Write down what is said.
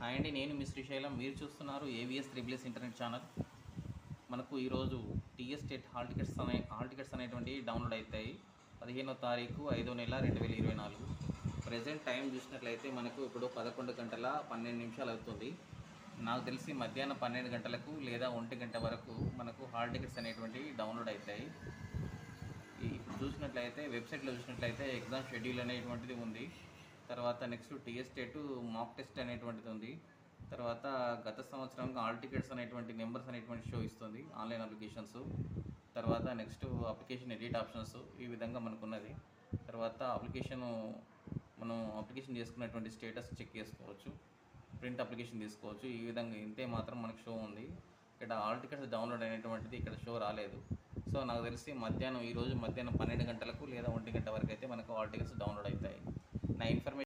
Hi అండి, నేను మీ శ్రీశైలం. మీరు చూస్తున్నారు ఏవిఎస్ త్రిబుల్ఎస్ ఇంటర్నెట్ ఛానల్. మనకు ఈరోజు టీఎస్ స్టేట్ హాల్ టికెట్స్ అనేటువంటి డౌన్లోడ్ అవుతాయి. 15వ తారీఖు 5వ నెల 2024. ప్రజెంట్ టైం చూసినట్లయితే మనకు ఇప్పుడు 11 గంటల 12 నిమిషాలు అవుతుంది. నాకు తెలిసి మధ్యాహ్నం 12 గంటలకు లేదా 1 గంట వరకు మనకు హాల్ టికెట్స్ అనేటువంటివి డౌన్లోడ్ అవుతాయి. ఇప్పుడు చూసినట్లయితే వెబ్సైట్లో చూసినట్లయితే ఎగ్జామ్ షెడ్యూల్ అనేటువంటిది ఉంది. తర్వాత next TS state mock test అనేటువంటిది ఉంది. తర్వాత గత సంవత్సరంగా ఆల్ టికెట్స్ అనేటువంటి నెంబర్స్ అనేటువంటి షో ఇస్తుంది ఆన్లైన్ అప్లికేషన్స్. తర్వాత నెక్స్ట్ అప్లికేషన్ ఎడిట్ ఆప్షన్స్ ఈ విధంగా మనకున్నది. తర్వాత మనం అప్లికేషన్ చేసుకున్నటువంటి స్టేటస్ చెక్ చేసుకోవచ్చు, ప్రింట్ అప్లికేషన్ తీసుకోవచ్చు. ఈ విధంగా ఇంతే మాత్రం మనకు షో ఉంది. ఇక్కడ ఆల్ టికెట్స్ డౌన్లోడ్ అయినటువంటిది ఇక్కడ షో రాలేదు. సో నాకు తెలిసి ఈరోజు మధ్యాహ్నం 12 గంటలకు లేదా 1 గంట వరకు అయితే మనకు ఆల్ టికెట్స్ డౌన్లోడ్ అవుతాయి. నా ఇన్ఫర్మేషన్